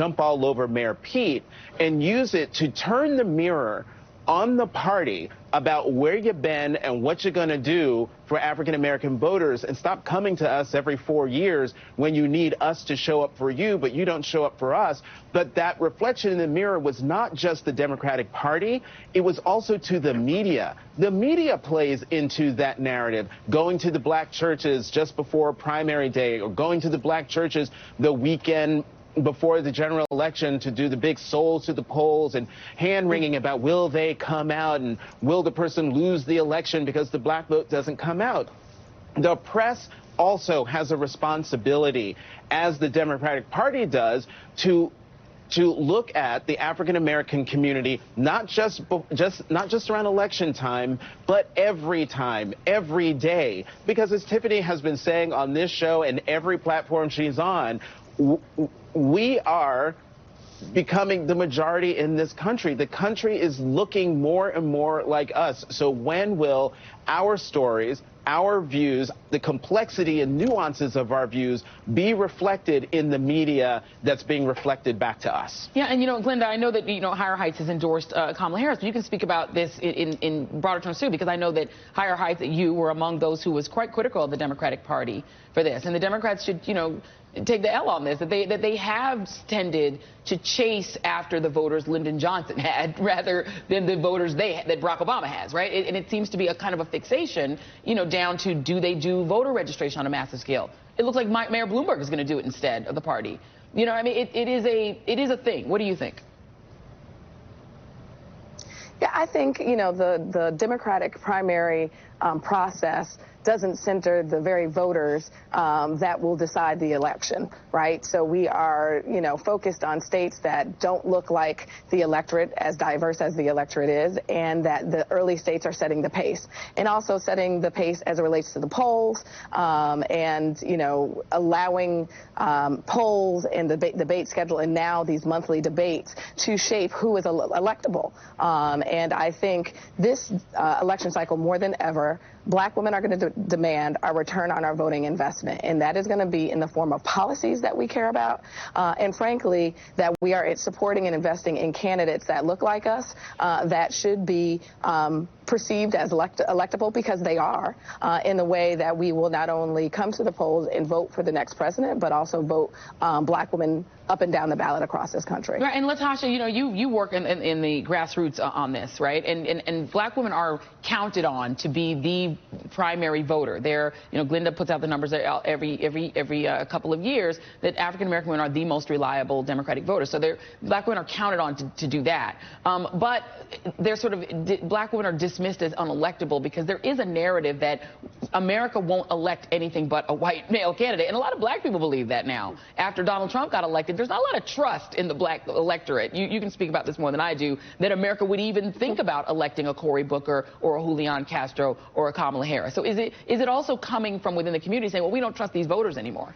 jump all over Mayor Pete and use it to turn the mirror on the party about where you've been and what you're going to do for African-American voters, and stop coming to us every 4 years when you need us to show up for you, but you don't show up for us. But that reflection in the mirror was not just the Democratic Party, it was also to the media. The media plays into that narrative, going to the black churches just before primary day, or going to the black churches the weekend before the general election to do the big souls to the polls and hand-wringing about will they come out and will the person lose the election because the black vote doesn't come out. The press also has a responsibility, as the Democratic Party does, to look at the African-American community, not just around election time, but every time, every day. Because as Tiffany has been saying on this show and every platform she's on, we are becoming the majority in this country. The country is looking more and more like us. So when will our stories, our views, the complexity and nuances of our views be reflected in the media that's being reflected back to us? Yeah, and Glenda, I know that, Higher Heights has endorsed Kamala Harris, but you can speak about this in broader terms too, because I know that Higher Heights, that you were among those who was quite critical of the Democratic Party for this. And the Democrats should, take the L on this, that they have tended to chase after the voters Lyndon Johnson had rather than the voters that Barack Obama has, right? And it seems to be a kind of a fixation, down to do they do voter registration on a massive scale? It looks like Mayor Bloomberg is going to do it instead of the party. It is a thing. What do you think? Yeah, I think, the Democratic primary process doesn't center the very voters that will decide the election, right? So we are, focused on states that don't look like the electorate, as diverse as the electorate is, and that the early states are setting the pace. And also setting the pace as it relates to the polls, and, allowing polls and the debate schedule and now these monthly debates to shape who is electable. And I think this election cycle, more than ever, Black women are going to demand a return on our voting investment, and that is going to be in the form of policies that we care about, and frankly, that we are supporting and investing in candidates that look like us, that should be perceived as electable, because they are, in the way that we will not only come to the polls and vote for the next president, but also vote Black women up and down the ballot across this country. Right, and Latasha, you work in the grassroots on this, right? And Black women are counted on to be the primary voter. They're, Glenda puts out the numbers every couple of years that African American women are the most reliable Democratic voters. So Black women are counted on to do that. But they're Black women are dismissed as unelectable because there is a narrative that America won't elect anything but a white male candidate. And a lot of Black people believe that now. After Donald Trump got elected, there's not a lot of trust in the Black electorate. You can speak about this more than I do, that America would even think about electing a Cory Booker or a Julian Castro or a Kamala Harris. So is it also coming from within the community saying, well, we don't trust these voters anymore?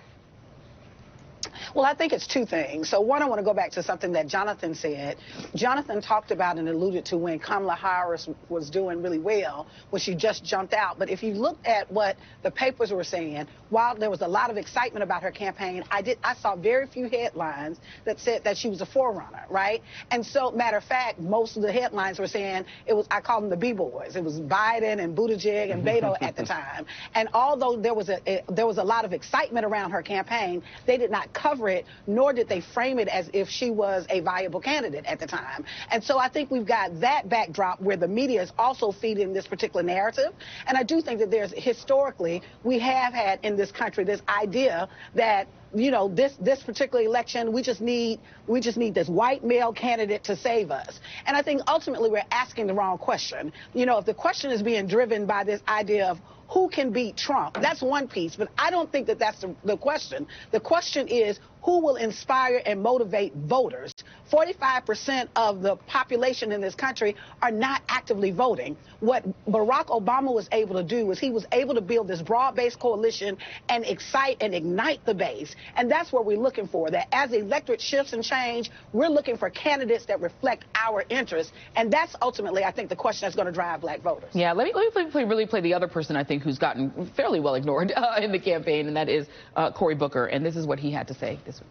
Well, I think it's two things. So one, I want to go back to something that Jonathan said. Jonathan talked about and alluded to when Kamala Harris was doing really well, when she just jumped out. But if you looked at what the papers were saying, while there was a lot of excitement about her campaign, I saw very few headlines that said that she was a forerunner, right? And so, matter of fact, most of the headlines were saying I call them the B-boys. It was Biden and Buttigieg and Beto at the time. And although there was a lot of excitement around her campaign, they did not cover it, nor did they frame it as if she was a viable candidate at the time. And so I think we've got that backdrop where the media is also feeding this particular narrative. And I do think that historically, we have had in this country this idea that this particular election, we just need this white male candidate to save us. And I think ultimately we're asking the wrong question. If the question is being driven by this idea of who can beat Trump, that's one piece, but I don't think that that's the question. The question is who will inspire and motivate voters. 45% of the population in this country are not actively voting. What Barack Obama was able to do was he was able to build this broad-based coalition and excite and ignite the base. And that's what we're looking for, that as the electorate shifts and change, we're looking for candidates that reflect our interests. And that's ultimately, I think, the question that's going to drive Black voters. Yeah, let me really play the other person, I think, who's gotten fairly well ignored in the campaign, and that is Cory Booker. And this is what he had to say this week.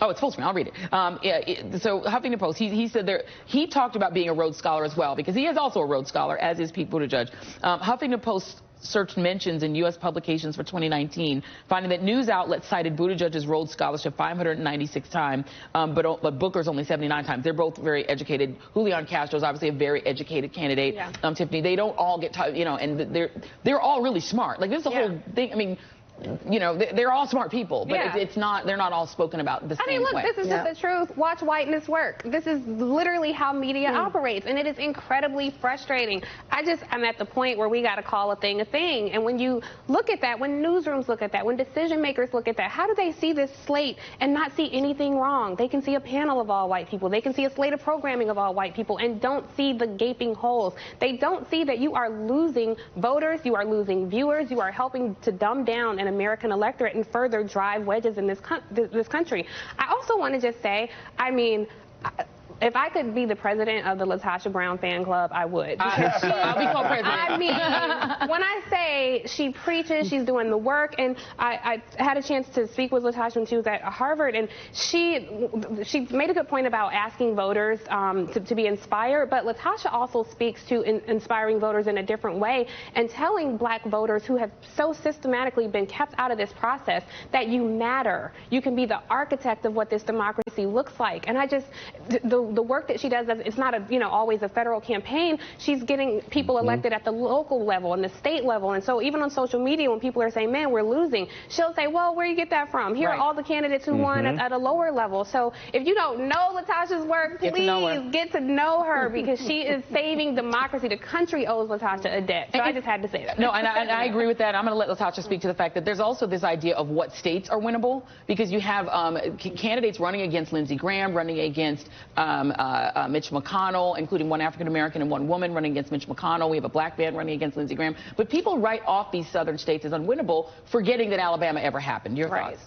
Oh, it's full screen. I'll read it. So Huffington Post, he said he talked about being a Rhodes Scholar as well, because he is also a Rhodes Scholar, as is Pete Buttigieg. Huffington Post searched mentions in U.S. publications for 2019, finding that news outlets cited Buttigieg's Rhodes Scholarship 596 times, but Booker's only 79 times. They're both very educated. Julian Castro is obviously a very educated candidate. Yeah. Tiffany, they don't all get, and they're all really smart. Like, this is the whole thing. I mean, they're all smart people, but they're not all spoken about the same way. This is just the truth. Watch whiteness work. This is literally how media operates, and it is incredibly frustrating. I'm at the point where we got to call a thing. And when you look at that, when newsrooms look at that, when decision makers look at that, how do they see this slate and not see anything wrong? They can see a panel of all white people. They can see a slate of programming of all white people and don't see the gaping holes. They don't see that you are losing voters, you are losing viewers, you are helping to dumb down an American electorate and further drive wedges in this country. I also want to just say, I mean, if I could be the president of the LaTosha Brown fan club, I would. I'll be co-president. I mean, when I say she preaches, she's doing the work, and I had a chance to speak with LaTosha when she was at Harvard, and she made a good point about asking voters to be inspired, but LaTosha also speaks to inspiring voters in a different way and telling black voters who have so systematically been kept out of this process that you matter. You can be the architect of what this democracy looks like. And the work that she does, it's not always a federal campaign. She's getting people elected at the local level and the state level. And so even on social media, when people are saying, man, we're losing, she'll say, well, where do you get that from? Here are all the candidates who won at a lower level. So if you don't know LaTosha's work, please get to know her, because she is saving democracy. The country owes LaTosha a debt. So I just had to say that. No, and I agree with that. I'm going to let LaTosha speak to the fact that there's also this idea of what states are winnable, because you have candidates running against Lindsey Graham, running against Mitch McConnell, including one African-American and one woman running against Mitch McConnell. We have a black man running against Lindsey Graham. But people write off these southern states as unwinnable, forgetting that Alabama ever happened. Your thoughts?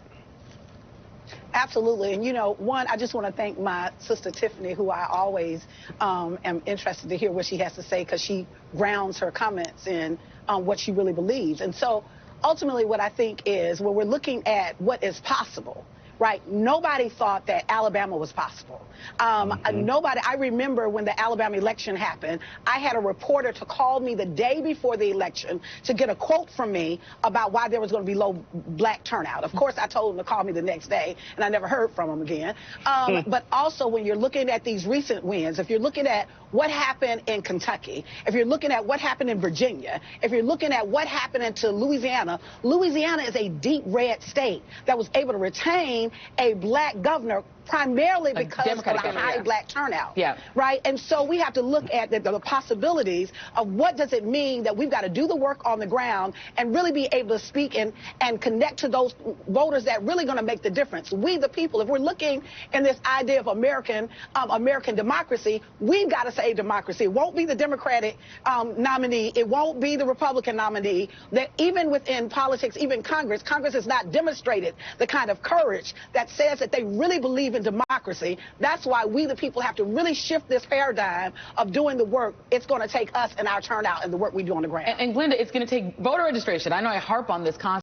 Absolutely. And, one, I just want to thank my sister Tiffany, who I always am interested to hear what she has to say, because she grounds her comments in what she really believes. And so ultimately what I think is, when we're looking at what is possible, right? Nobody thought that Alabama was possible. I remember when the Alabama election happened, I had a reporter to call me the day before the election to get a quote from me about why there was going to be low black turnout. Of course, I told him to call me the next day, and I never heard from him again. But also, when you're looking at these recent wins, if you're looking at what happened in Kentucky, if you're looking at what happened in Virginia, if you're looking at what happened into Louisiana, Louisiana is a deep red state that was able to retain a black governor primarily because of the high black turnout, right? And so we have to look at the possibilities of what does it mean that we've got to do the work on the ground and really be able to speak and connect to those voters that really going to make the difference. We, the people, if we're looking in this idea of American democracy, we've got to say democracy. It won't be the Democratic nominee. It won't be the Republican nominee. That even within politics, even Congress has not demonstrated the kind of courage that says that they really believe in democracy. That's why we, the people, have to really shift this paradigm of doing the work. It's going to take us and our turnout and the work we do on the ground. And Glenda, it's going to take voter registration. I know I harp on this constantly.